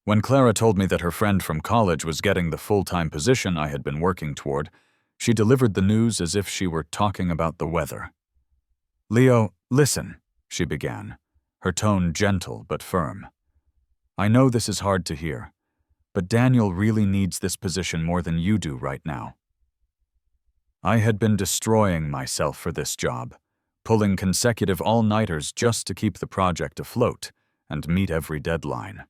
When Clara told me that her friend from college was getting the full-time position I had been working toward, she delivered the news as if she were talking about the weather. "Leo, listen," she began, her tone gentle but firm. "I know this is hard to hear, but Daniel really needs this position more than you do right now." I had been destroying myself for this job, pulling consecutive all-nighters just to keep the project afloat and meet every deadline.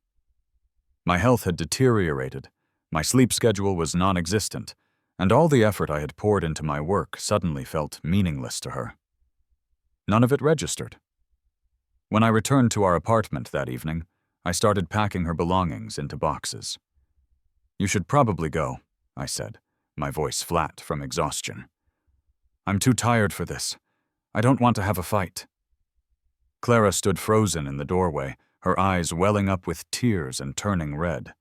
My health had deteriorated, my sleep schedule was non-existent, and all the effort I had poured into my work suddenly felt meaningless to her. None of it registered. When I returned to our apartment that evening, I started packing her belongings into boxes. "You should probably go," I said, my voice flat from exhaustion. "I'm too tired for this. I don't want to have a fight." Clara stood frozen in the doorway, her eyes welling up with tears and turning red.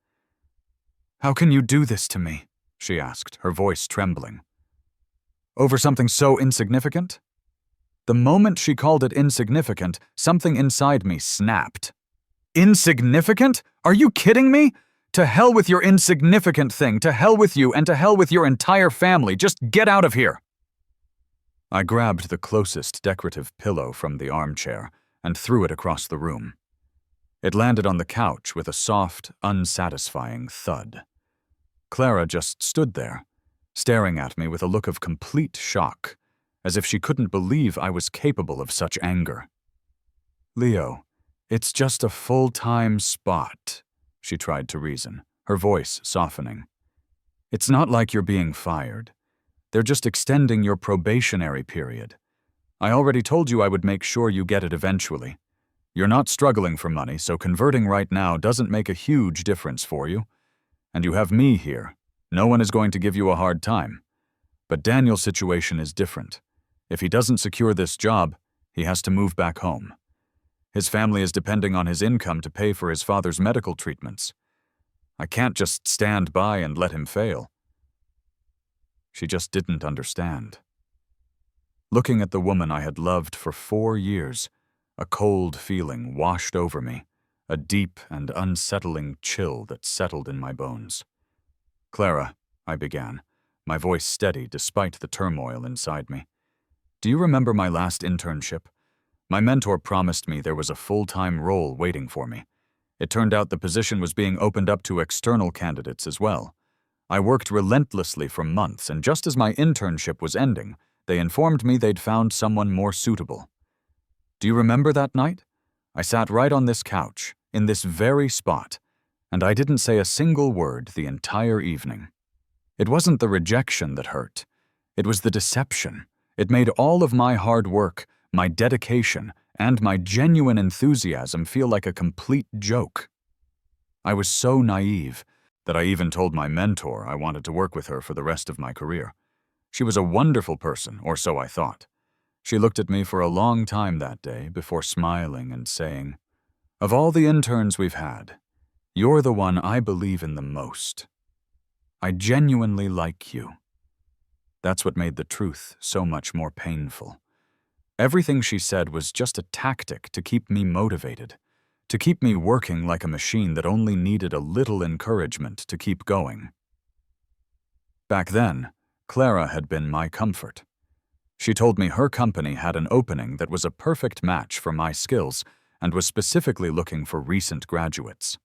"How can you do this to me?" she asked, her voice trembling. "Over something so insignificant?" The moment she called it insignificant, something inside me snapped. "Insignificant? Are you kidding me? To hell with your insignificant thing, to hell with you, and to hell with your entire family. Just get out of here." I grabbed the closest decorative pillow from the armchair and threw it across the room. It landed on the couch with a soft, unsatisfying thud. Clara just stood there, staring at me with a look of complete shock, as if she couldn't believe I was capable of such anger. "Leo, it's just a full-time spot," she tried to reason, her voice softening. "It's not like you're being fired. They're just extending your probationary period. I already told you I would make sure you get it eventually. You're not struggling for money, so converting right now doesn't make a huge difference for you. And you have me here. No one is going to give you a hard time. But Daniel's situation is different. If he doesn't secure this job, he has to move back home. His family is depending on his income to pay for his father's medical treatments. I can't just stand by and let him fail." She just didn't understand. Looking at the woman I had loved for 4 years, a cold feeling washed over me, a deep and unsettling chill that settled in my bones. "Clara," I began, my voice steady despite the turmoil inside me. "Do you remember my last internship? My mentor promised me there was a full-time role waiting for me. It turned out the position was being opened up to external candidates as well. I worked relentlessly for months, and just as my internship was ending, they informed me they'd found someone more suitable. Do you remember that night? I sat right on this couch, in this very spot, and I didn't say a single word the entire evening. It wasn't the rejection that hurt. It was the deception. It made all of my hard work, my dedication, and my genuine enthusiasm feel like a complete joke. I was so naive that I even told my mentor I wanted to work with her for the rest of my career. She was a wonderful person, or so I thought. She looked at me for a long time that day before smiling and saying, "Of all the interns we've had, you're the one I believe in the most. I genuinely like you." That's what made the truth so much more painful. Everything she said was just a tactic to keep me motivated, to keep me working like a machine that only needed a little encouragement to keep going. Back then, Clara had been my comfort. She told me her company had an opening that was a perfect match for my skills and was specifically looking for recent graduates.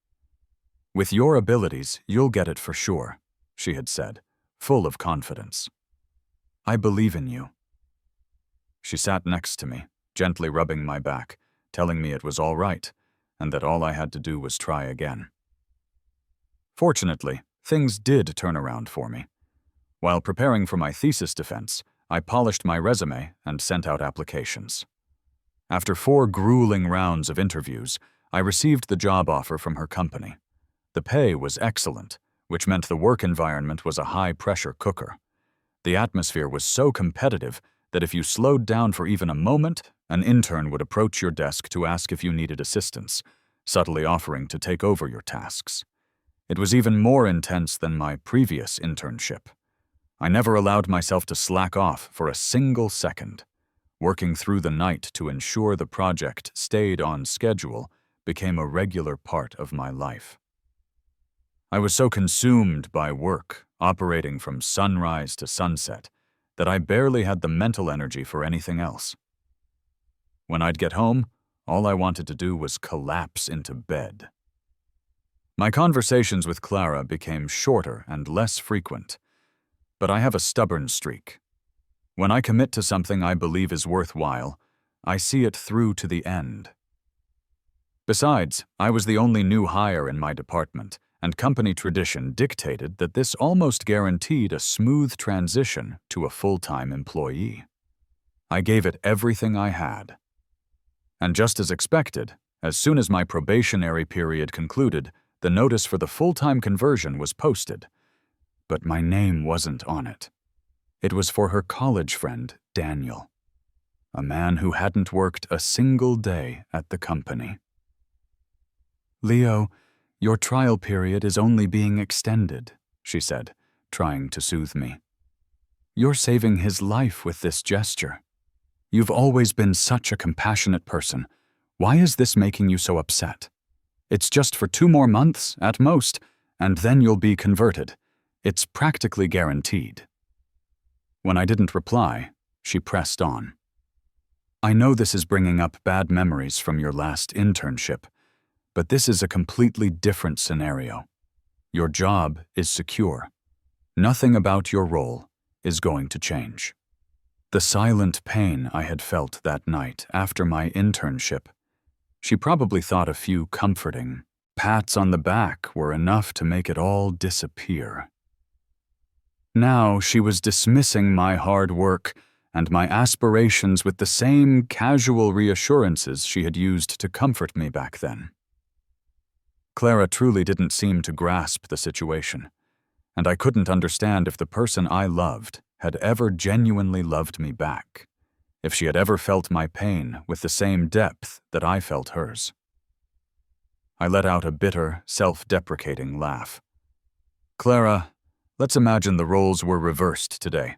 "With your abilities, you'll get it for sure," she had said, full of confidence. "I believe in you." She sat next to me, gently rubbing my back, telling me it was all right, and that all I had to do was try again. Fortunately, things did turn around for me. While preparing for my thesis defense, I polished my resume and sent out applications. After 4 grueling rounds of interviews, I received the job offer from her company. The pay was excellent, which meant the work environment was a high-pressure cooker. The atmosphere was so competitive that if you slowed down for even a moment, an intern would approach your desk to ask if you needed assistance, subtly offering to take over your tasks. It was even more intense than my previous internship. I never allowed myself to slack off for a single second. Working through the night to ensure the project stayed on schedule became a regular part of my life. I was so consumed by work, operating from sunrise to sunset, that I barely had the mental energy for anything else. When I'd get home, all I wanted to do was collapse into bed. My conversations with Clara became shorter and less frequent, but I have a stubborn streak. When I commit to something I believe is worthwhile, I see it through to the end. Besides, I was the only new hire in my department, and company tradition dictated that this almost guaranteed a smooth transition to a full-time employee. I gave it everything I had. And just as expected, as soon as my probationary period concluded, the notice for the full-time conversion was posted. But my name wasn't on it. It was for her college friend, Daniel, a man who hadn't worked a single day at the company. "Leo, your trial period is only being extended," she said, trying to soothe me. "You're saving his life with this gesture. You've always been such a compassionate person. Why is this making you so upset? It's just for 2 more months, at most, and then you'll be converted. It's practically guaranteed." When I didn't reply, she pressed on. "I know this is bringing up bad memories from your last internship, but this is a completely different scenario. Your job is secure. Nothing about your role is going to change." The silent pain I had felt that night after my internship, she probably thought a few comforting pats on the back were enough to make it all disappear. Now she was dismissing my hard work and my aspirations with the same casual reassurances she had used to comfort me back then. Clara truly didn't seem to grasp the situation, and I couldn't understand if the person I loved had ever genuinely loved me back, if she had ever felt my pain with the same depth that I felt hers. I let out a bitter, self-deprecating laugh. "Clara, let's imagine the roles were reversed today.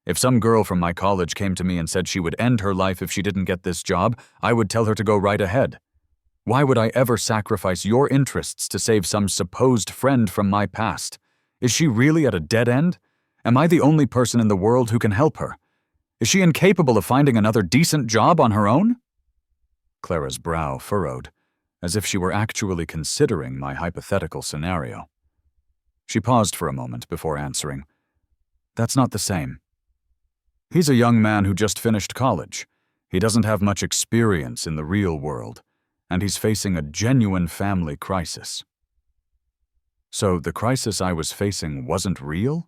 If some girl from my college came to me and said she would end her life if she didn't get this job, I would tell her to go right ahead. Why would I ever sacrifice your interests to save some supposed friend from my past? Is she really at a dead end? Am I the only person in the world who can help her? Is she incapable of finding another decent job on her own?" Clara's brow furrowed, as if she were actually considering my hypothetical scenario. She paused for a moment before answering. "That's not the same. He's a young man who just finished college. He doesn't have much experience in the real world, and he's facing a genuine family crisis." So the crisis I was facing wasn't real?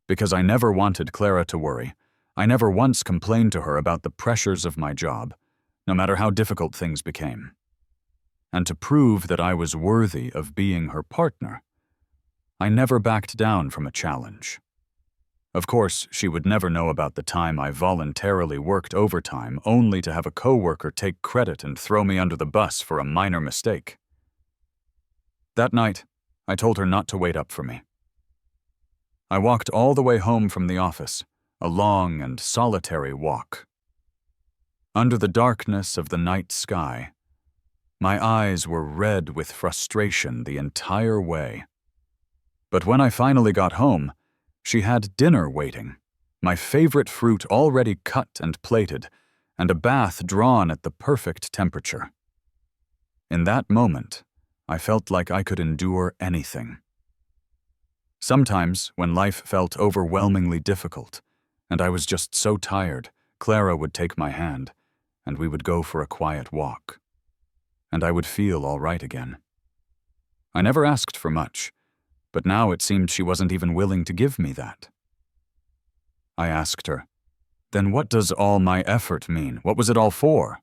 Because I never wanted Clara to worry, I never once complained to her about the pressures of my job, no matter how difficult things became. And to prove that I was worthy of being her partner, I never backed down from a challenge. Of course, she would never know about the time I voluntarily worked overtime only to have a coworker take credit and throw me under the bus for a minor mistake. That night, I told her not to wait up for me. I walked all the way home from the office, a long and solitary walk. Under the darkness of the night sky, my eyes were red with frustration the entire way. But when I finally got home, she had dinner waiting, my favorite fruit already cut and plated, and a bath drawn at the perfect temperature. In that moment, I felt like I could endure anything. Sometimes, when life felt overwhelmingly difficult, and I was just so tired, Clara would take my hand, and we would go for a quiet walk. And I would feel all right again. I never asked for much, but now it seemed she wasn't even willing to give me that. I asked her, "Then what does all my effort mean? What was it all for?"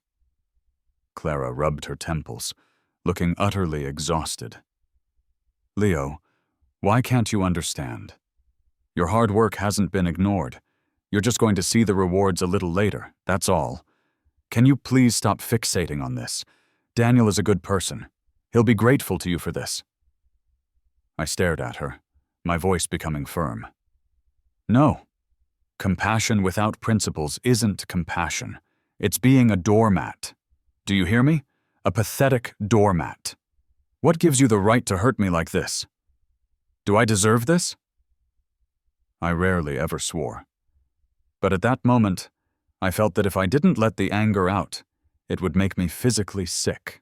Clara rubbed her temples, looking utterly exhausted. "Leo, why can't you understand? Your hard work hasn't been ignored. You're just going to see the rewards a little later, that's all. Can you please stop fixating on this? Daniel is a good person. He'll be grateful to you for this." I stared at her, my voice becoming firm. "No. Compassion without principles isn't compassion. It's being a doormat. Do you hear me? A pathetic doormat. What gives you the right to hurt me like this?" Do I deserve this? I rarely ever swore. But at that moment, I felt that if I didn't let the anger out, it would make me physically sick.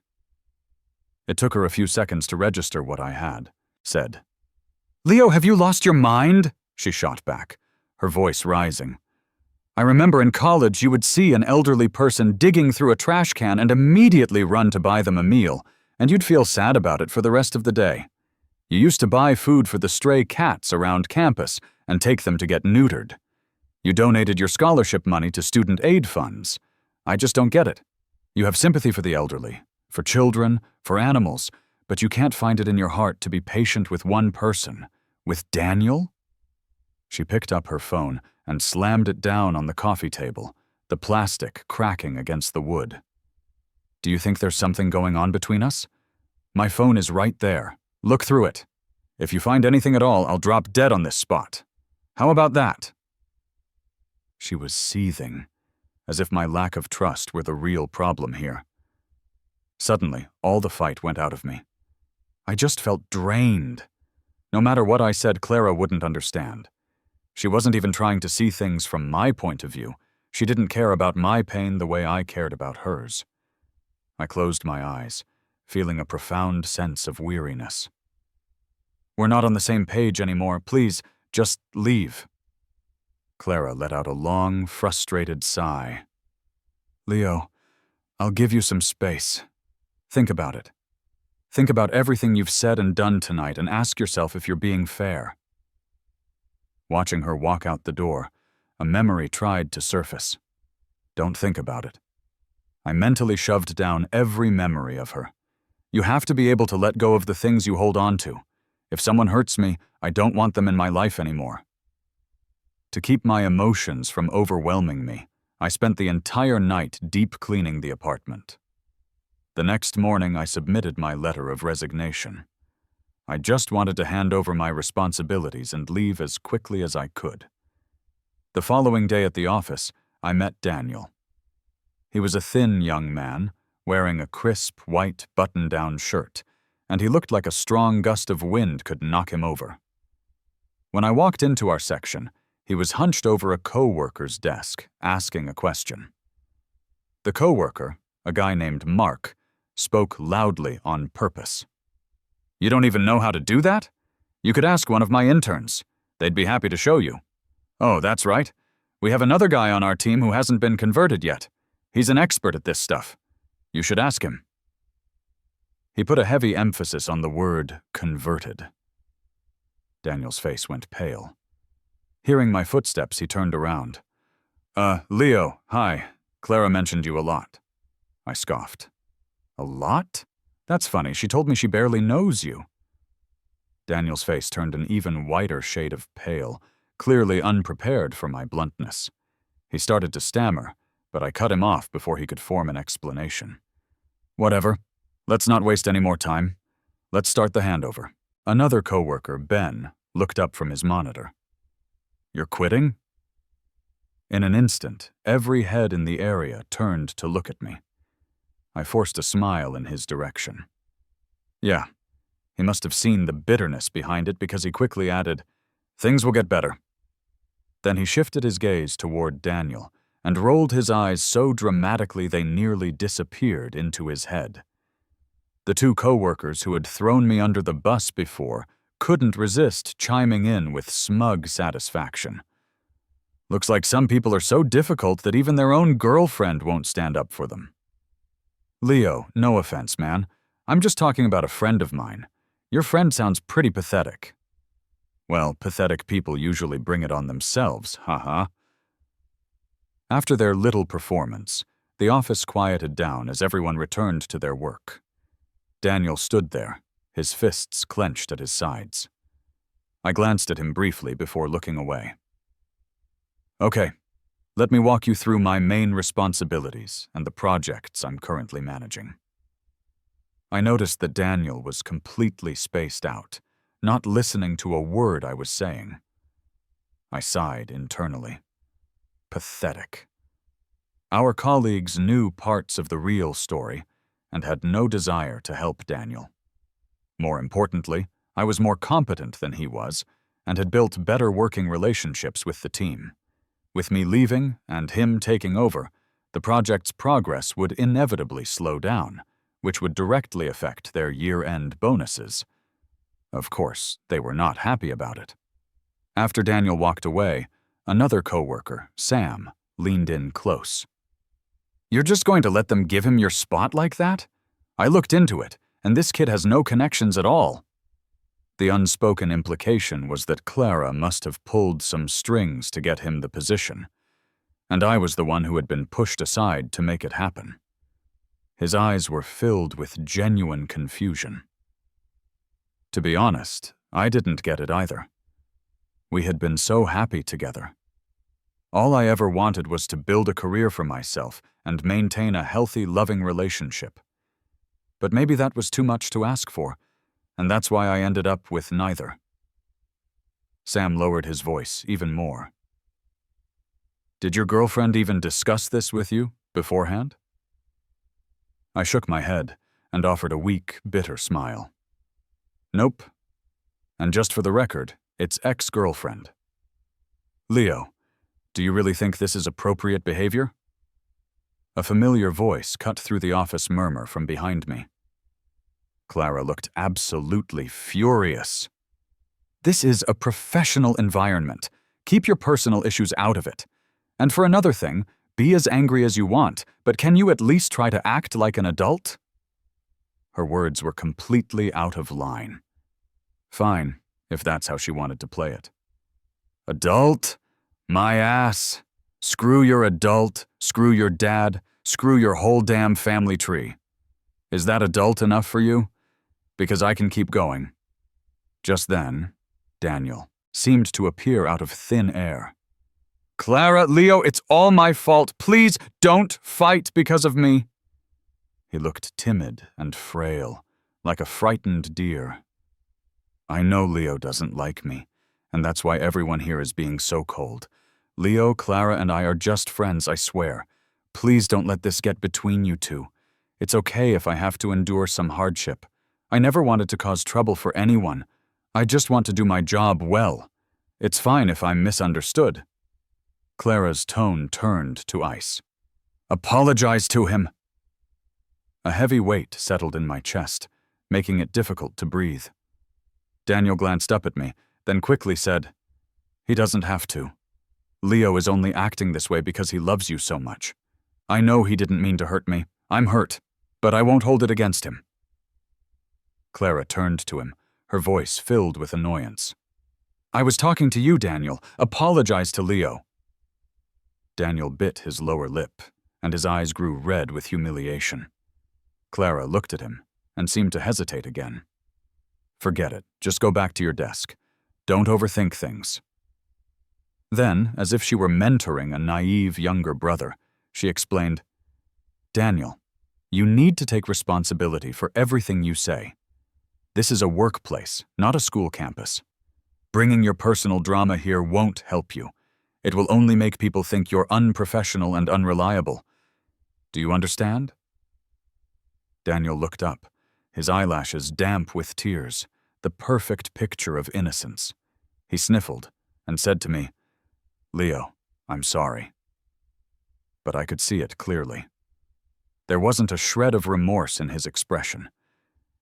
It took her a few seconds to register what I had said. "Leo, have you lost your mind?" she shot back, her voice rising. "I remember in college you would see an elderly person digging through a trash can and immediately run to buy them a meal, and you'd feel sad about it for the rest of the day. You used to buy food for the stray cats around campus and take them to get neutered. You donated your scholarship money to student aid funds. I just don't get it. You have sympathy for the elderly, for children, for animals, but you can't find it in your heart to be patient with one person, with Daniel?" She picked up her phone and slammed it down on the coffee table, the plastic cracking against the wood. "Do you think there's something going on between us? My phone is right there. Look through it. If you find anything at all, I'll drop dead on this spot. How about that?" She was seething, as if my lack of trust were the real problem here. Suddenly, all the fight went out of me. I just felt drained. No matter what I said, Clara wouldn't understand. She wasn't even trying to see things from my point of view. She didn't care about my pain the way I cared about hers. I closed my eyes, feeling a profound sense of weariness. "We're not on the same page anymore. Please, just leave." Clara let out a long, frustrated sigh. "Leo, I'll give you some space. Think about it. Think about everything you've said and done tonight and ask yourself if you're being fair." Watching her walk out the door, a memory tried to surface. Don't think about it. I mentally shoved down every memory of her. You have to be able to let go of the things you hold on to. If someone hurts me, I don't want them in my life anymore. To keep my emotions from overwhelming me, I spent the entire night deep cleaning the apartment. The next morning, I submitted my letter of resignation. I just wanted to hand over my responsibilities and leave as quickly as I could. The following day at the office, I met Daniel. He was a thin young man, wearing a crisp, white button-down shirt, and he looked like a strong gust of wind could knock him over. When I walked into our section, he was hunched over a co-worker's desk, asking a question. The co-worker, a guy named Mark, spoke loudly on purpose. "You don't even know how to do that? You could ask one of my interns. They'd be happy to show you." "Oh, that's right. We have another guy on our team who hasn't been converted yet. He's an expert at this stuff. You should ask him." He put a heavy emphasis on the word converted. Daniel's face went pale. Hearing my footsteps, he turned around. Leo, hi. Clara mentioned you a lot." I scoffed. "A lot? That's funny. She told me she barely knows you." Daniel's face turned an even whiter shade of pale, clearly unprepared for my bluntness. He started to stammer, but I cut him off before he could form an explanation. "Whatever. Let's not waste any more time. Let's start the handover." Another coworker, Ben, looked up from his monitor. "You're quitting?" In an instant, every head in the area turned to look at me. I forced a smile in his direction. "Yeah." He must have seen the bitterness behind it because he quickly added, "Things will get better." Then he shifted his gaze toward Daniel and rolled his eyes so dramatically they nearly disappeared into his head. The two coworkers who had thrown me under the bus before couldn't resist chiming in with smug satisfaction. "Looks like some people are so difficult that even their own girlfriend won't stand up for them." "Leo, no offense, man. I'm just talking about a friend of mine. Your friend sounds pretty pathetic." "Well, pathetic people usually bring it on themselves, haha." After their little performance, the office quieted down as everyone returned to their work. Daniel stood there, his fists clenched at his sides. I glanced at him briefly before looking away. "Okay, let me walk you through my main responsibilities and the projects I'm currently managing." I noticed that Daniel was completely spaced out, not listening to a word I was saying. I sighed internally. Pathetic. Our colleagues knew parts of the real story and had no desire to help Daniel. More importantly, I was more competent than he was, and had built better working relationships with the team. With me leaving and him taking over, the project's progress would inevitably slow down, which would directly affect their year-end bonuses. Of course, they were not happy about it. After Daniel walked away, another coworker, Sam, leaned in close. "You're just going to let them give him your spot like that? I looked into it, and this kid has no connections at all." The unspoken implication was that Clara must have pulled some strings to get him the position, and I was the one who had been pushed aside to make it happen. His eyes were filled with genuine confusion. To be honest, I didn't get it either. We had been so happy together. All I ever wanted was to build a career for myself and maintain a healthy, loving relationship. But maybe that was too much to ask for, and that's why I ended up with neither. Sam lowered his voice even more. "Did your girlfriend even discuss this with you beforehand?" I shook my head and offered a weak, bitter smile. "Nope. And just for the record, it's ex-girlfriend." "Leo, do you really think this is appropriate behavior?" A familiar voice cut through the office murmur from behind me. Clara looked absolutely furious. "This is a professional environment. Keep your personal issues out of it. And for another thing, be as angry as you want, but can you at least try to act like an adult?" Her words were completely out of line. Fine, if that's how she wanted to play it. "Adult? My ass. Screw your adult, screw your dad, screw your whole damn family tree. Is that adult enough for you? Because I can keep going." Just then, Daniel seemed to appear out of thin air. "Clara, Leo, it's all my fault. Please don't fight because of me." He looked timid and frail, like a frightened deer. "I know Leo doesn't like me, and that's why everyone here is being so cold. Leo, Clara, and I are just friends, I swear. Please don't let this get between you two. It's okay if I have to endure some hardship. I never wanted to cause trouble for anyone. I just want to do my job well. It's fine if I'm misunderstood." Clara's tone turned to ice. "Apologize to him." A heavy weight settled in my chest, making it difficult to breathe. Daniel glanced up at me, then quickly said, "He doesn't have to. Leo is only acting this way because he loves you so much. I know he didn't mean to hurt me. I'm hurt, but I won't hold it against him." Clara turned to him, her voice filled with annoyance. "I was talking to you, Daniel. Apologize to Leo." Daniel bit his lower lip, and his eyes grew red with humiliation. Clara looked at him and seemed to hesitate again. "Forget it. Just go back to your desk. Don't overthink things." Then, as if she were mentoring a naive younger brother, she explained, "Daniel, you need to take responsibility for everything you say. This is a workplace, not a school campus. Bringing your personal drama here won't help you. It will only make people think you're unprofessional and unreliable. Do you understand?" Daniel looked up, his eyelashes damp with tears, the perfect picture of innocence. He sniffled and said to me, "Leo, I'm sorry." But I could see it clearly. There wasn't a shred of remorse in his expression.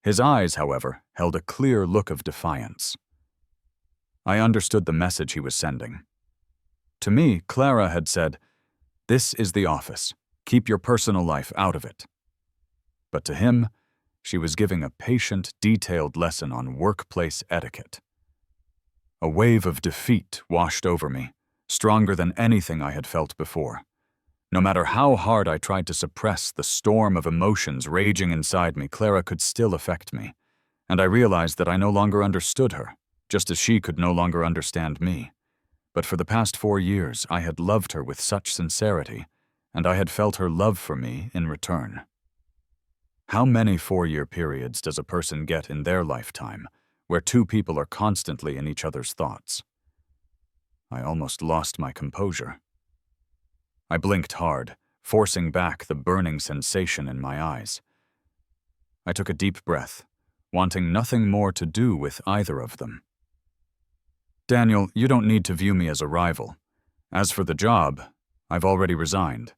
His eyes, however, held a clear look of defiance. I understood the message he was sending. To me, Clara had said, "This is the office. Keep your personal life out of it." But to him, she was giving a patient, detailed lesson on workplace etiquette. A wave of defeat washed over me, stronger than anything I had felt before. No matter how hard I tried to suppress the storm of emotions raging inside me, Clara could still affect me, and I realized that I no longer understood her, just as she could no longer understand me. But for the past 4 years, I had loved her with such sincerity, and I had felt her love for me in return. How many 4-year periods does a person get in their lifetime, where two people are constantly in each other's thoughts? I almost lost my composure. I blinked hard, forcing back the burning sensation in my eyes. I took a deep breath, wanting nothing more to do with either of them. Daniel, you don't need to view me as a rival. As for the job, I've already resigned.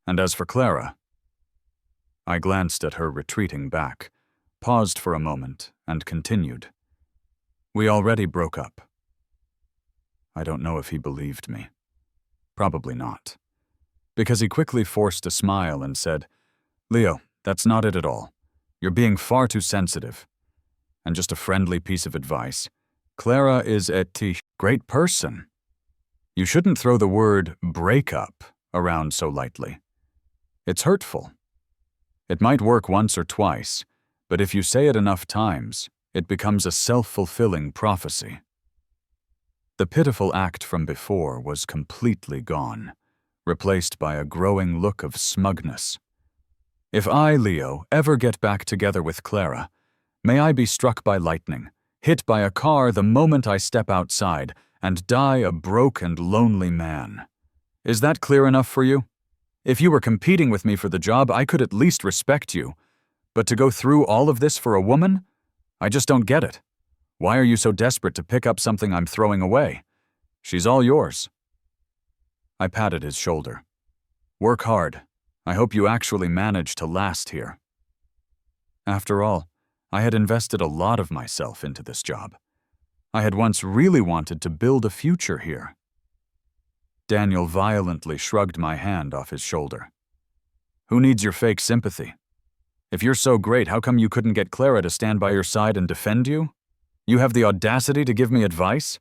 And as for Clara, I glanced at her retreating back, paused for a moment, and continued. We already broke up. I don't know if he believed me. Probably not. Because he quickly forced a smile and said, Leo, that's not it at all. You're being far too sensitive. And just a friendly piece of advice. Clara is a great person. You shouldn't throw the word breakup around so lightly. It's hurtful. It might work once or twice, but if you say it enough times, it becomes a self-fulfilling prophecy. The pitiful act from before was completely gone, replaced by a growing look of smugness. If I, Leo, ever get back together with Clara, may I be struck by lightning, hit by a car the moment I step outside, and die a broke and lonely man. Is that clear enough for you? If you were competing with me for the job, I could at least respect you. But to go through all of this for a woman? I just don't get it. Why are you so desperate to pick up something I'm throwing away? She's all yours. I patted his shoulder. Work hard. I hope you actually manage to last here. After all, I had invested a lot of myself into this job. I had once really wanted to build a future here. Daniel violently shrugged my hand off his shoulder. Who needs your fake sympathy? If you're so great, how come you couldn't get Clara to stand by your side and defend you? You have the audacity to give me advice?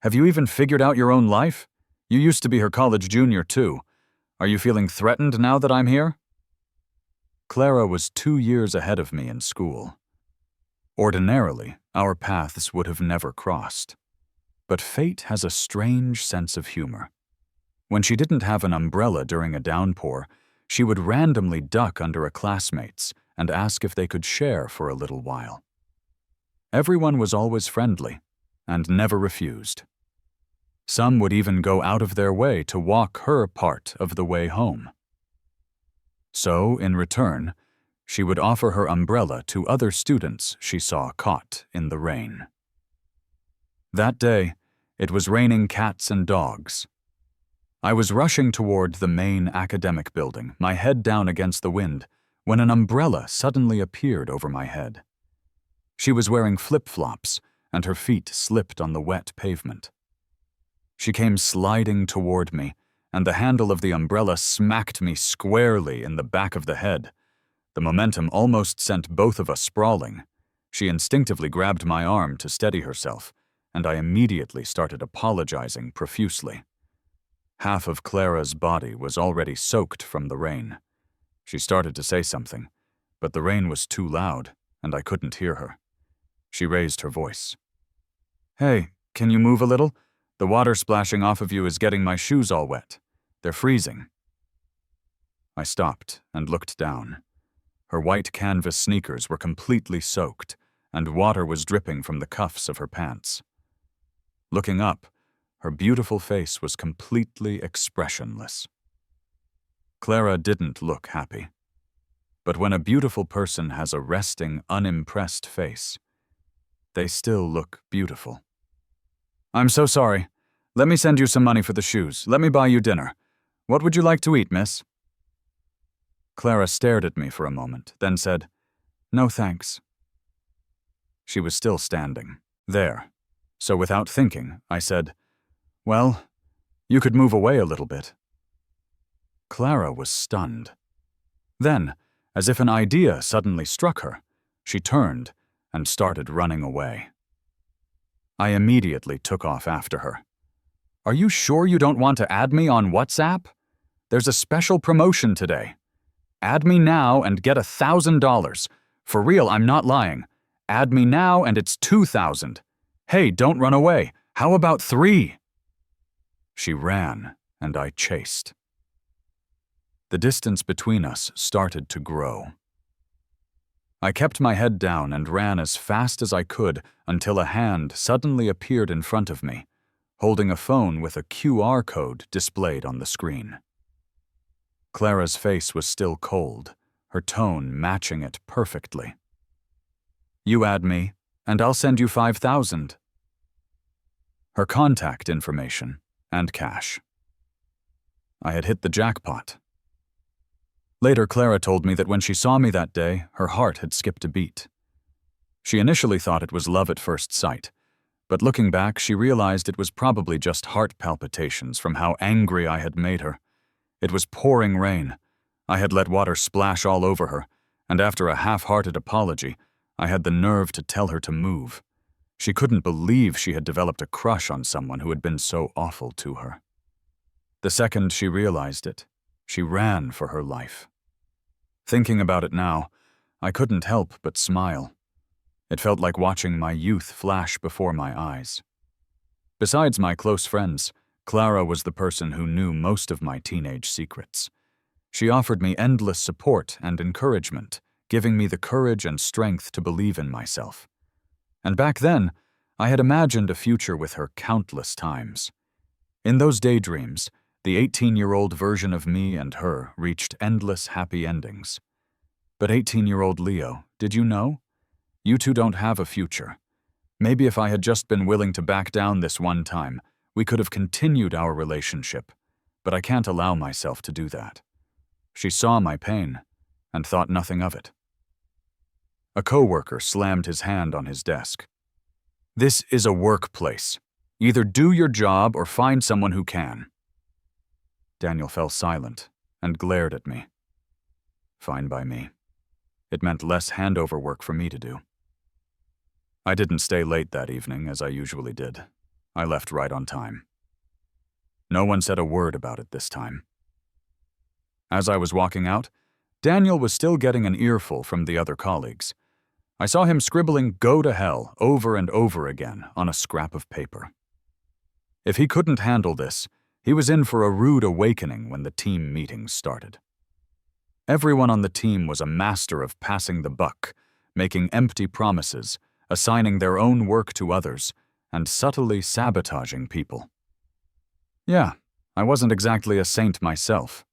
Have you even figured out your own life? You used to be her college junior, too. Are you feeling threatened now that I'm here? Clara was 2 years ahead of me in school. Ordinarily, our paths would have never crossed. But fate has a strange sense of humor. When she didn't have an umbrella during a downpour, she would randomly duck under a classmate's and ask if they could share for a little while. Everyone was always friendly and never refused. Some would even go out of their way to walk her part of the way home. So, in return, she would offer her umbrella to other students she saw caught in the rain. That day, it was raining cats and dogs. I was rushing toward the main academic building, my head down against the wind, when an umbrella suddenly appeared over my head. She was wearing flip-flops, and her feet slipped on the wet pavement. She came sliding toward me, and the handle of the umbrella smacked me squarely in the back of the head. The momentum almost sent both of us sprawling. She instinctively grabbed my arm to steady herself, and I immediately started apologizing profusely. Half of Clara's body was already soaked from the rain. She started to say something, but the rain was too loud, and I couldn't hear her. She raised her voice. Hey, can you move a little? The water splashing off of you is getting my shoes all wet. They're freezing. I stopped and looked down. Her white canvas sneakers were completely soaked, and water was dripping from the cuffs of her pants. Looking up, her beautiful face was completely expressionless. Clara didn't look happy. But when a beautiful person has a resting, unimpressed face, they still look beautiful. I'm so sorry. Let me send you some money for the shoes. Let me buy you dinner. What would you like to eat, miss? Clara stared at me for a moment, then said, No thanks. She was still standing, there. So without thinking, I said, Well, you could move away a little bit. Clara was stunned. Then, as if an idea suddenly struck her, she turned and started running away. I immediately took off after her. Are you sure you don't want to add me on WhatsApp? There's a special promotion today. Add me now and get $1,000. For real, I'm not lying. Add me now and it's $2,000. Hey, don't run away. How about 3? She ran, and I chased. The distance between us started to grow. I kept my head down and ran as fast as I could until a hand suddenly appeared in front of me, holding a phone with a QR code displayed on the screen. Clara's face was still cold, her tone matching it perfectly. You add me, and I'll send you 5,000. Her contact information and cash. I had hit the jackpot. Later, Clara told me that when she saw me that day, her heart had skipped a beat. She initially thought it was love at first sight, but looking back, she realized it was probably just heart palpitations from how angry I had made her. It was pouring rain. I had let water splash all over her, and after a half-hearted apology, I had the nerve to tell her to move. She couldn't believe she had developed a crush on someone who had been so awful to her. The second she realized it, she ran for her life. Thinking about it now, I couldn't help but smile. It felt like watching my youth flash before my eyes. Besides my close friends, Clara was the person who knew most of my teenage secrets. She offered me endless support and encouragement, giving me the courage and strength to believe in myself. And back then, I had imagined a future with her countless times. In those daydreams, the 18-year-old version of me and her reached endless happy endings. But 18-year-old Leo, did you know? You two don't have a future. Maybe if I had just been willing to back down this one time, we could have continued our relationship, but I can't allow myself to do that. She saw my pain and thought nothing of it. A coworker slammed his hand on his desk. This is a workplace. Either do your job or find someone who can. Daniel fell silent and glared at me. Fine by me. It meant less handover work for me to do. I didn't stay late that evening, as I usually did. I left right on time. No one said a word about it this time. As I was walking out, Daniel was still getting an earful from the other colleagues. I saw him scribbling "Go to hell" over and over again on a scrap of paper. If he couldn't handle this, he was in for a rude awakening when the team meetings started. Everyone on the team was a master of passing the buck, making empty promises, assigning their own work to others, and subtly sabotaging people. Yeah, I wasn't exactly a saint myself.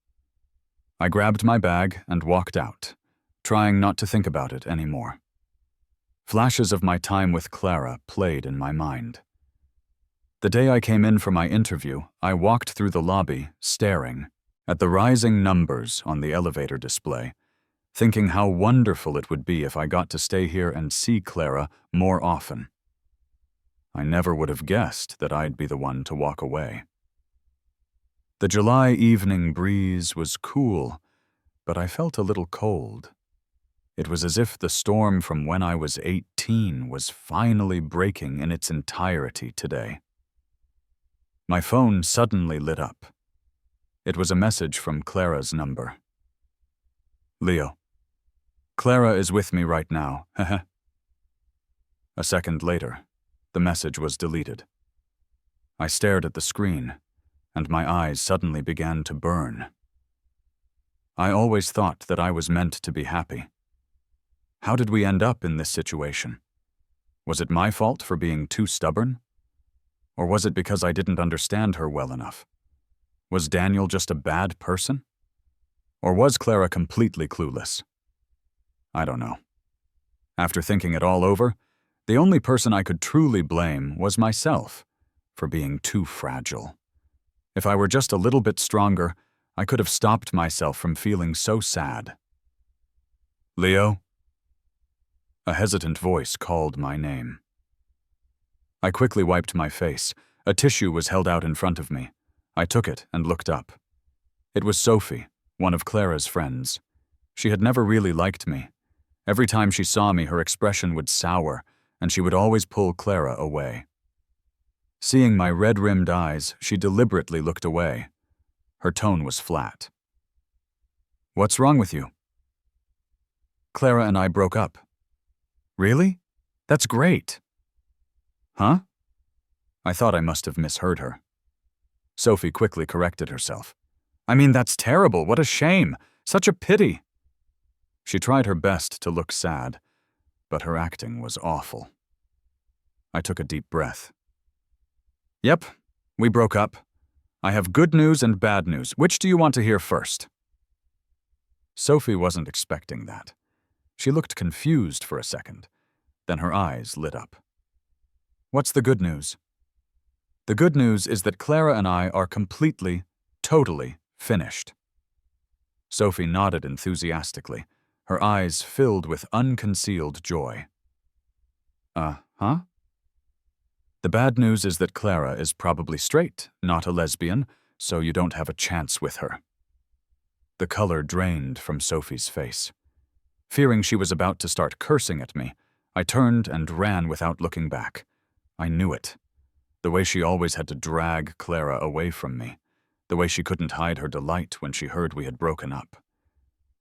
I grabbed my bag and walked out, trying not to think about it anymore. Flashes of my time with Clara played in my mind. The day I came in for my interview, I walked through the lobby, staring at the rising numbers on the elevator display, thinking how wonderful it would be if I got to stay here and see Clara more often. I never would have guessed that I'd be the one to walk away. The July evening breeze was cool, but I felt a little cold. It was as if the storm from when I was 18 was finally breaking in its entirety today. My phone suddenly lit up. It was a message from Clara's number. Leo. Clara is with me right now, heh. A second later, the message was deleted. I stared at the screen, and my eyes suddenly began to burn. I always thought that I was meant to be happy. How did we end up in this situation? Was it my fault for being too stubborn? Or was it because I didn't understand her well enough? Was Daniel just a bad person? Or was Clara completely clueless? I don't know. After thinking it all over, the only person I could truly blame was myself for being too fragile. If I were just a little bit stronger, I could have stopped myself from feeling so sad. Leo? A hesitant voice called my name. I quickly wiped my face. A tissue was held out in front of me. I took it and looked up. It was Sophie, one of Clara's friends. She had never really liked me. Every time she saw me, her expression would sour, and she would always pull Clara away. Seeing my red-rimmed eyes, she deliberately looked away. Her tone was flat. What's wrong with you? Clara and I broke up. Really? That's great. Huh? I thought I must have misheard her. Sophie quickly corrected herself. I mean, that's terrible. What a shame. Such a pity. She tried her best to look sad, but her acting was awful. I took a deep breath. Yep, we broke up. I have good news and bad news. Which do you want to hear first? Sophie wasn't expecting that. She looked confused for a second. Then her eyes lit up. What's the good news? The good news is that Clara and I are completely, totally finished. Sophie nodded enthusiastically, her eyes filled with unconcealed joy. Huh? The bad news is that Clara is probably straight, not a lesbian, so you don't have a chance with her. The color drained from Sophie's face. Fearing she was about to start cursing at me, I turned and ran without looking back. I knew it. The way she always had to drag Clara away from me. The way she couldn't hide her delight when she heard we had broken up.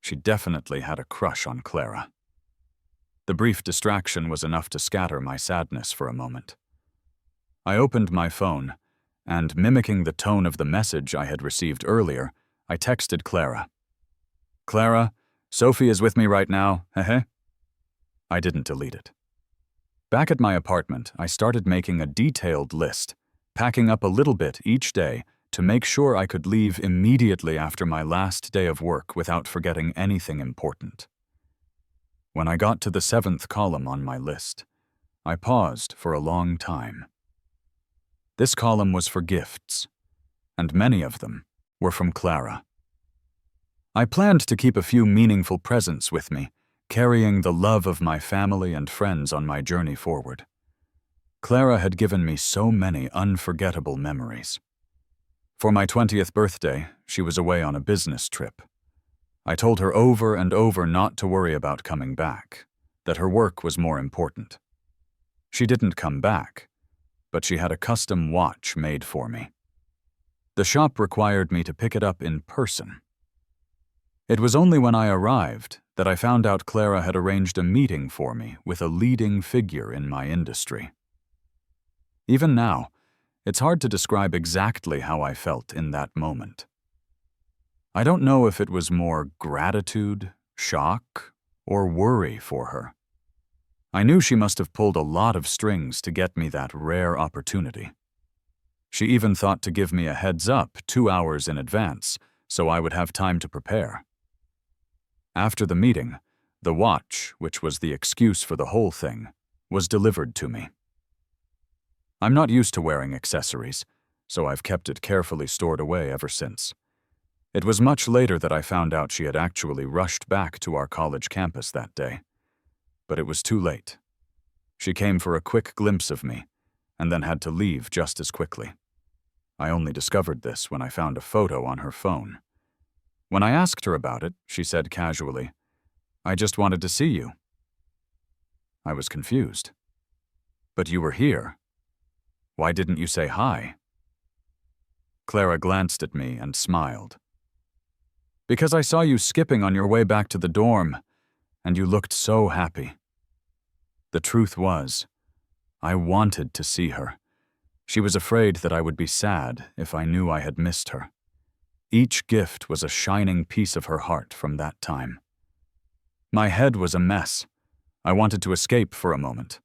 She definitely had a crush on Clara. The brief distraction was enough to scatter my sadness for a moment. I opened my phone, and mimicking the tone of the message I had received earlier, I texted Clara. Clara, Sophie is with me right now, hehe. I didn't delete it. Back at my apartment, I started making a detailed list, packing up a little bit each day to make sure I could leave immediately after my last day of work without forgetting anything important. When I got to the 7th column on my list, I paused for a long time. This column was for gifts, and many of them were from Clara. I planned to keep a few meaningful presents with me, carrying the love of my family and friends on my journey forward. Clara had given me so many unforgettable memories. For my 20th birthday, she was away on a business trip. I told her over and over not to worry about coming back, that her work was more important. She didn't come back, but she had a custom watch made for me. The shop required me to pick it up in person. It was only when I arrived that I found out Clara had arranged a meeting for me with a leading figure in my industry. Even now, it's hard to describe exactly how I felt in that moment. I don't know if it was more gratitude, shock, or worry for her. I knew she must have pulled a lot of strings to get me that rare opportunity. She even thought to give me a heads up 2 hours in advance, so I would have time to prepare. After the meeting, the watch, which was the excuse for the whole thing, was delivered to me. I'm not used to wearing accessories, so I've kept it carefully stored away ever since. It was much later that I found out she had actually rushed back to our college campus that day. But it was too late. She came for a quick glimpse of me, and then had to leave just as quickly. I only discovered this when I found a photo on her phone. When I asked her about it, she said casually, "I just wanted to see you." I was confused. "But you were here. Why didn't you say hi?" Clara glanced at me and smiled. "Because I saw you skipping on your way back to the dorm, and you looked so happy." The truth was, I wanted to see her. She was afraid that I would be sad if I knew I had missed her. Each gift was a shining piece of her heart from that time. My head was a mess. I wanted to escape for a moment,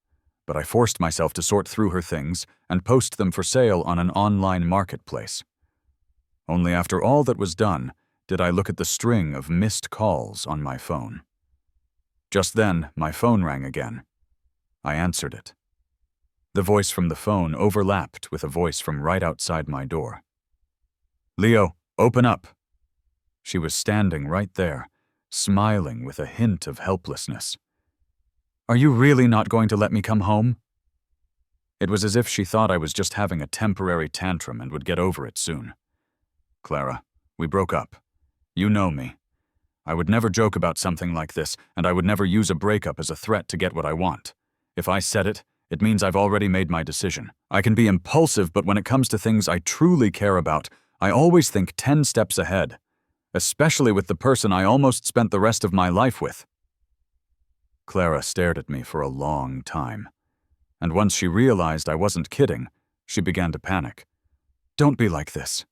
but I forced myself to sort through her things and post them for sale on an online marketplace. Only after all that was done did I look at the string of missed calls on my phone. Just then, my phone rang again. I answered it. The voice from the phone overlapped with a voice from right outside my door. "Leo, open up." She was standing right there, smiling with a hint of helplessness. "Are you really not going to let me come home?" It was as if she thought I was just having a temporary tantrum and would get over it soon. "Clara, we broke up. You know me. I would never joke about something like this, and I would never use a breakup as a threat to get what I want. If I said it, it means I've already made my decision. I can be impulsive, but when it comes to things I truly care about, I always think 10 steps ahead, especially with the person I almost spent the rest of my life with." Clara stared at me for a long time, and once she realized I wasn't kidding, she began to panic. "Don't be like this."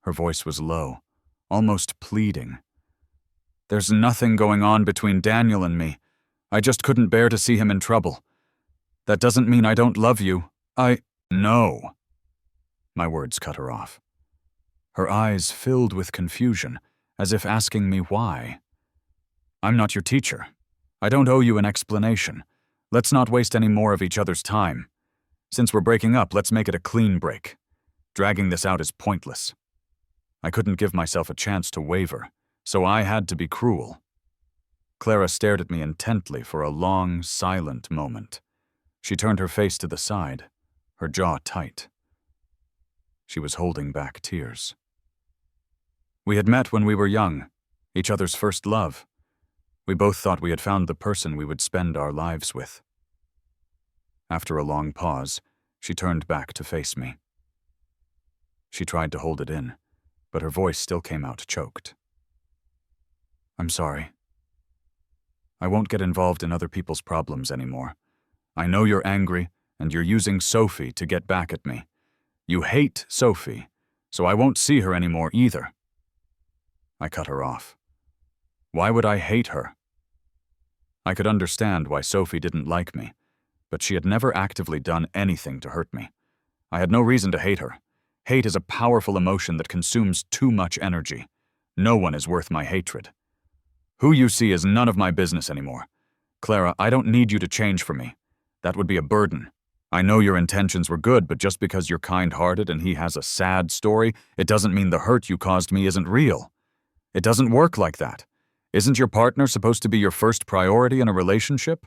Her voice was low, almost pleading. "There's nothing going on between Daniel and me. I just couldn't bear to see him in trouble. That doesn't mean I don't love you. No." My words cut her off. Her eyes filled with confusion, as if asking me why. "I'm not your teacher. I don't owe you an explanation. Let's not waste any more of each other's time. Since we're breaking up, let's make it a clean break. Dragging this out is pointless. I couldn't give myself a chance to waver, so I had to be cruel. Clara stared at me intently for a long, silent moment. She turned her face to the side, her jaw tight. She was holding back tears. We had met when we were young, each other's first love. We both thought we had found the person we would spend our lives with. After a long pause, she turned back to face me. She tried to hold it in, but her voice still came out choked. I'm sorry. I won't get involved in other people's problems anymore. I know you're angry, and you're using Sophie to get back at me. You hate Sophie, so I won't see her anymore either. I cut her off. Why would I hate her? I could understand why Sophie didn't like me, but she had never actively done anything to hurt me. I had no reason to hate her. Hate is a powerful emotion that consumes too much energy. No one is worth my hatred. Who you see is none of my business anymore. Clara, I don't need you to change for me. That would be a burden. I know your intentions were good, but just because you're kind-hearted and he has a sad story, it doesn't mean the hurt you caused me isn't real. It doesn't work like that. Isn't your partner supposed to be your first priority in a relationship?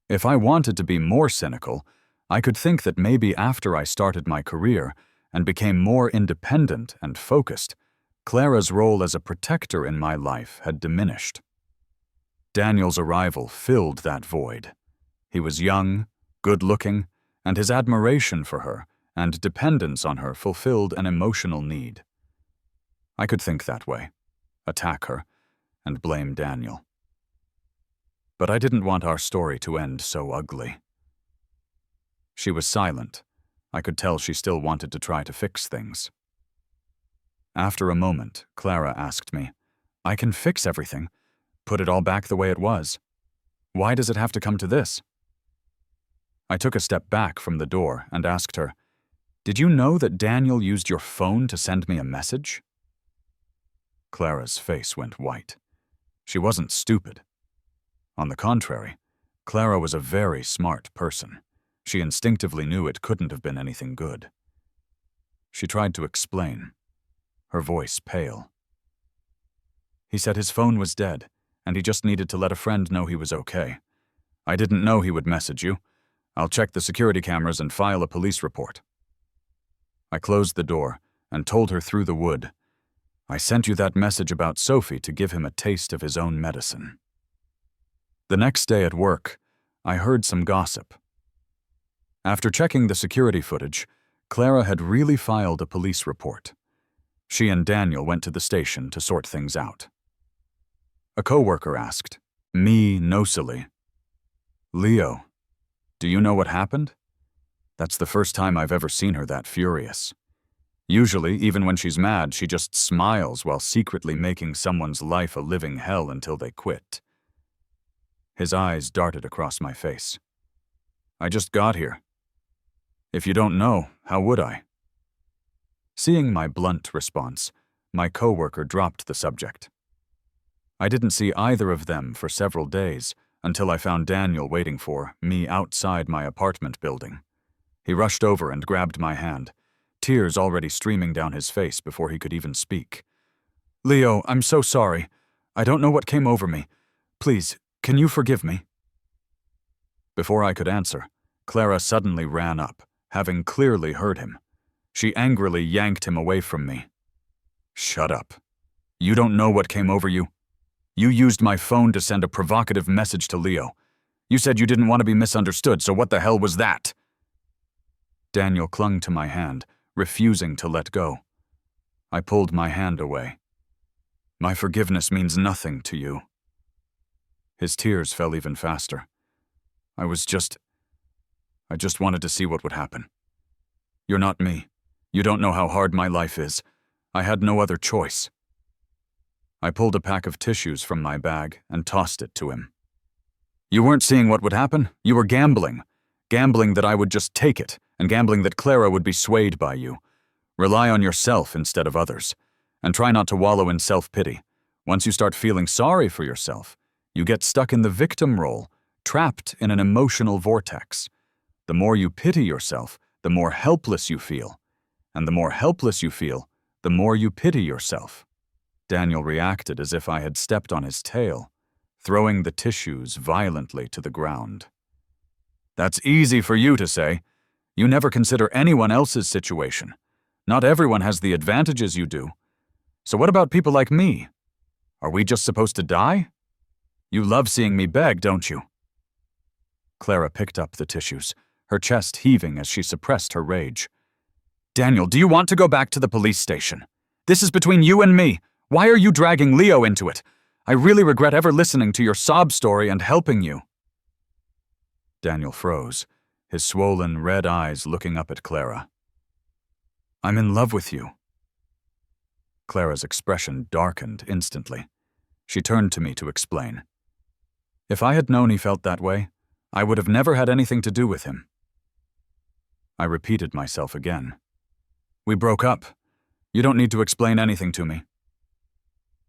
If I wanted to be more cynical, I could think that maybe after I started my career and became more independent and focused, Clara's role as a protector in my life had diminished. Daniel's arrival filled that void. He was young, good-looking, and his admiration for her and dependence on her fulfilled an emotional need. I could think that way, attack her, and blame Daniel. But I didn't want our story to end so ugly. She was silent. I could tell she still wanted to try to fix things. After a moment, Clara asked me, I can fix everything. Put it all back the way it was. Why does it have to come to this? I took a step back from the door and asked her, Did you know that Daniel used your phone to send me a message? Clara's face went white. She wasn't stupid. On the contrary, Clara was a very smart person. She instinctively knew it couldn't have been anything good. She tried to explain, her voice pale. He said his phone was dead, and he just needed to let a friend know he was okay. I didn't know he would message you. I'll check the security cameras and file a police report. I closed the door and told her through the wood, I sent you that message about Sophie to give him a taste of his own medicine. The next day at work, I heard some gossip. After checking the security footage, Clara had really filed a police report. She and Daniel went to the station to sort things out. A coworker asked, me nosily, Leo, do you know what happened? That's the first time I've ever seen her that furious. Usually, even when she's mad, she just smiles while secretly making someone's life a living hell until they quit. His eyes darted across my face. I just got here. If you don't know, how would I? Seeing my blunt response, my coworker dropped the subject. I didn't see either of them for several days until I found Daniel waiting for me outside my apartment building. He rushed over and grabbed my hand, tears already streaming down his face before he could even speak. Leo, I'm so sorry. I don't know what came over me. Please, can you forgive me? Before I could answer, Clara suddenly ran up, having clearly heard him. She angrily yanked him away from me. Shut up. You don't know what came over you? You used my phone to send a provocative message to Leo. You said you didn't want to be misunderstood, so what the hell was that? Daniel clung to my hand, refusing to let go. I pulled my hand away. My forgiveness means nothing to you. His tears fell even faster. I just wanted to see what would happen. You're not me. You don't know how hard my life is. I had no other choice. I pulled a pack of tissues from my bag and tossed it to him. You weren't seeing what would happen. You were gambling. Gambling that I would just take it, and gambling that Clara would be swayed by you. Rely on yourself instead of others, and try not to wallow in self-pity. Once you start feeling sorry for yourself, you get stuck in the victim role, trapped in an emotional vortex. The more you pity yourself, the more helpless you feel. And the more helpless you feel, the more you pity yourself. Daniel reacted as if I had stepped on his tail, throwing the tissues violently to the ground. That's easy for you to say. You never consider anyone else's situation. Not everyone has the advantages you do. So what about people like me? Are we just supposed to die? You love seeing me beg, don't you? Clara picked up the tissues, her chest heaving as she suppressed her rage. Daniel, do you want to go back to the police station? This is between you and me. Why are you dragging Leo into it? I really regret ever listening to your sob story and helping you. Daniel froze, his swollen red eyes looking up at Clara. I'm in love with you. Clara's expression darkened instantly. She turned to me to explain. If I had known he felt that way, I would have never had anything to do with him. I repeated myself again. We broke up. You don't need to explain anything to me.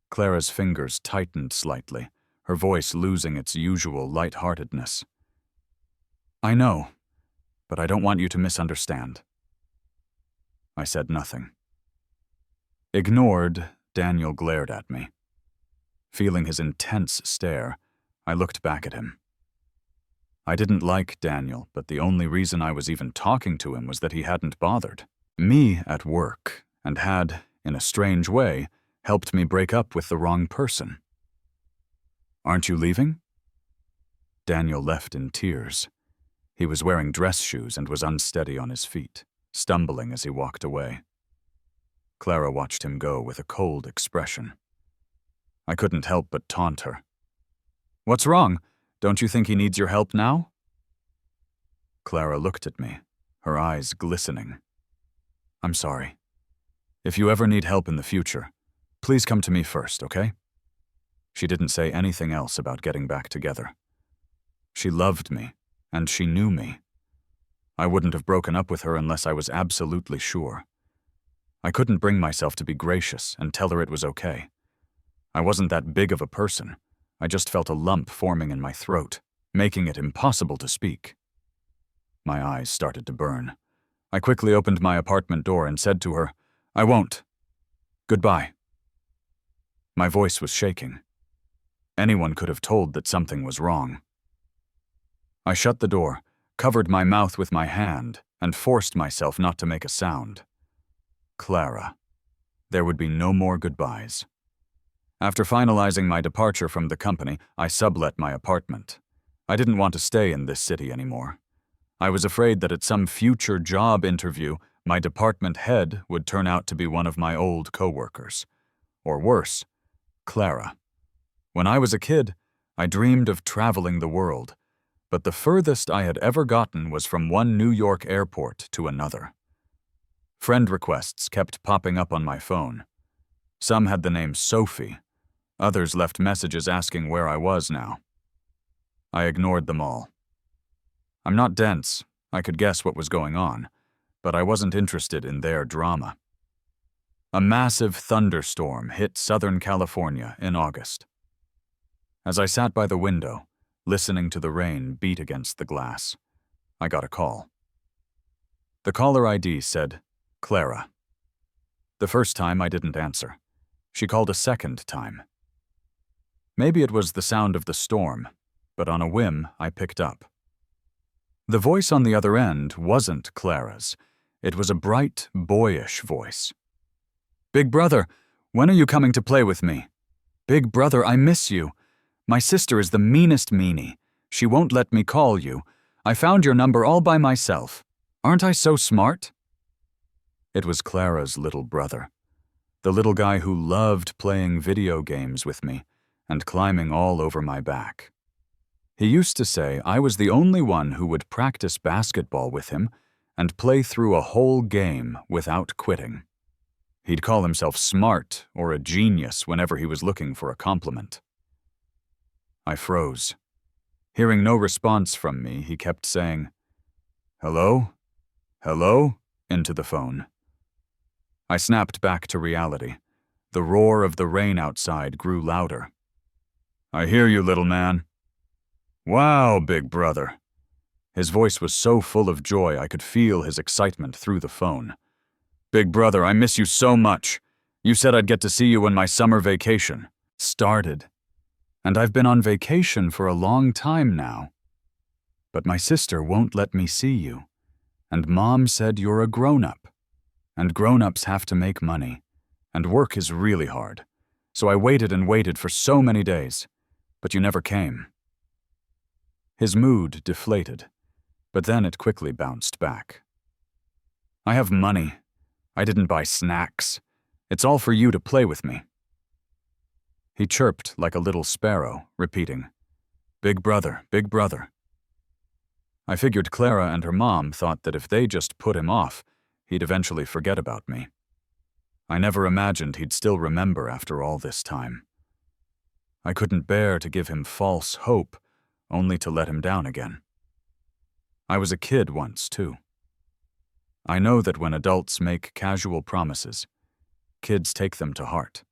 Clara's fingers tightened slightly, her voice losing its usual light-heartedness. I know, but I don't want you to misunderstand. I said nothing. Ignored, Daniel glared at me. Feeling his intense stare, I looked back at him. I didn't like Daniel, but the only reason I was even talking to him was that he hadn't bothered me at work and had, in a strange way, helped me break up with the wrong person. Aren't you leaving? Daniel left in tears. He was wearing dress shoes and was unsteady on his feet, stumbling as he walked away. Clara watched him go with a cold expression. I couldn't help but taunt her. What's wrong? Don't you think he needs your help now? Clara looked at me, her eyes glistening. I'm sorry. If you ever need help in the future, please come to me first, okay? She didn't say anything else about getting back together. She loved me, and she knew me. I wouldn't have broken up with her unless I was absolutely sure. I couldn't bring myself to be gracious and tell her it was okay. I wasn't that big of a person. I just felt a lump forming in my throat, making it impossible to speak. My eyes started to burn. I quickly opened my apartment door and said to her, I won't. Goodbye. My voice was shaking. Anyone could have told that something was wrong. I shut the door, covered my mouth with my hand, and forced myself not to make a sound. Clara. There would be no more goodbyes. After finalizing my departure from the company, I sublet my apartment. I didn't want to stay in this city anymore. I was afraid that at some future job interview, my department head would turn out to be one of my old coworkers. Or worse, Clara. When I was a kid, I dreamed of traveling the world, but the furthest I had ever gotten was from one New York airport to another. Friend requests kept popping up on my phone. Some had the name Sophie. Others left messages asking where I was now. I ignored them all. I'm not dense. I could guess what was going on, but I wasn't interested in their drama. A massive thunderstorm hit Southern California in August. As I sat by the window, listening to the rain beat against the glass, I got a call. The caller ID said, Clara. The first time I didn't answer. She called a second time. Maybe it was the sound of the storm, but on a whim I picked up. The voice on the other end wasn't Clara's. It was a bright, boyish voice. Big brother, when are you coming to play with me? Big brother, I miss you. My sister is the meanest meanie. She won't let me call you. I found your number all by myself. Aren't I so smart? It was Clara's little brother, the little guy who loved playing video games with me and climbing all over my back. He used to say I was the only one who would practice basketball with him and play through a whole game without quitting. He'd call himself smart or a genius whenever he was looking for a compliment. I froze. Hearing no response from me, he kept saying, "Hello? Hello?" into the phone. I snapped back to reality. The roar of the rain outside grew louder. I hear you, little man. Wow, big brother. His voice was so full of joy I could feel his excitement through the phone. Big brother, I miss you so much. You said I'd get to see you when my summer vacation started. And I've been on vacation for a long time now. But my sister won't let me see you. And Mom said you're a grown-up. And grown-ups have to make money. And work is really hard. So I waited and waited for so many days. But you never came. His mood deflated. But then it quickly bounced back. I have money. I didn't buy snacks. It's all for you to play with me. He chirped like a little sparrow, repeating, Big brother, big brother. I figured Clara and her mom thought that if they just put him off, he'd eventually forget about me. I never imagined he'd still remember after all this time. I couldn't bear to give him false hope, only to let him down again. I was a kid once, too. I know that when adults make casual promises, kids take them to heart.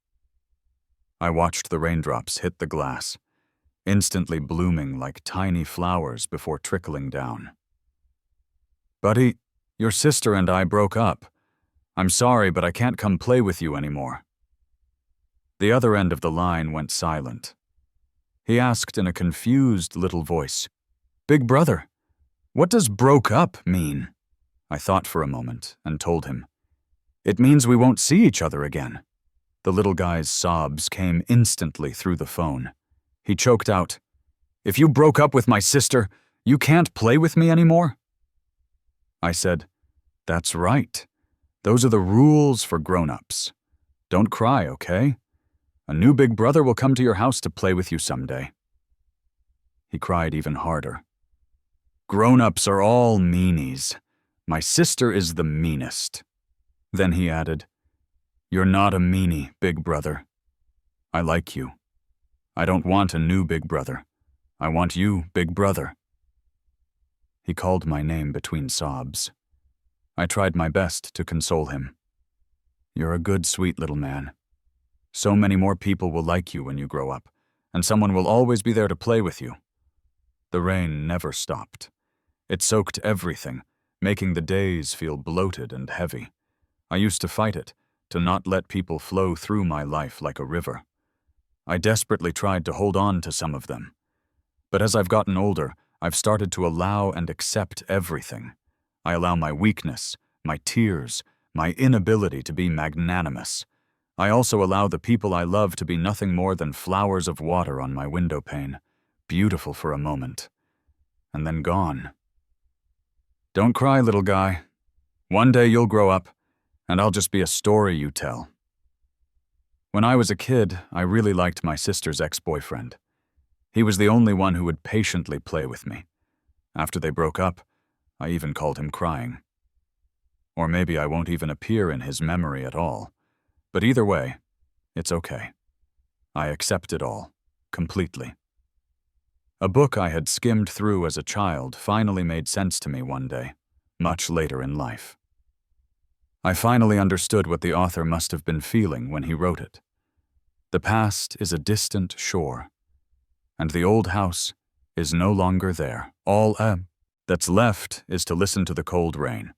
I watched the raindrops hit the glass, instantly blooming like tiny flowers before trickling down. Buddy, your sister and I broke up. I'm sorry, but I can't come play with you anymore. The other end of the line went silent. He asked in a confused little voice, Big brother, what does broke up mean? I thought for a moment and told him, It means we won't see each other again. The little guy's sobs came instantly through the phone. He choked out, If you broke up with my sister, you can't play with me anymore? I said, That's right. Those are the rules for grown-ups. Don't cry, okay? A new big brother will come to your house to play with you someday. He cried even harder. Grown-ups are all meanies. My sister is the meanest. Then he added, You're not a meanie, big brother. I like you. I don't want a new big brother. I want you, big brother. He called my name between sobs. I tried my best to console him. You're a good, sweet little man. So many more people will like you when you grow up, and someone will always be there to play with you. The rain never stopped. It soaked everything, making the days feel bloated and heavy. I used to fight it, to not let people flow through my life like a river. I desperately tried to hold on to some of them. But as I've gotten older, I've started to allow and accept everything. I allow my weakness, my tears, my inability to be magnanimous. I also allow the people I love to be nothing more than flowers of water on my window pane, beautiful for a moment, and then gone. Don't cry, little guy. One day you'll grow up, and I'll just be a story you tell. When I was a kid, I really liked my sister's ex-boyfriend. He was the only one who would patiently play with me. After they broke up, I even called him crying. Or maybe I won't even appear in his memory at all. But either way, it's okay. I accept it all, completely. A book I had skimmed through as a child finally made sense to me one day, much later in life. I finally understood what the author must have been feeling when he wrote it. The past is a distant shore, and the old house is no longer there. All that's left is to listen to the cold rain.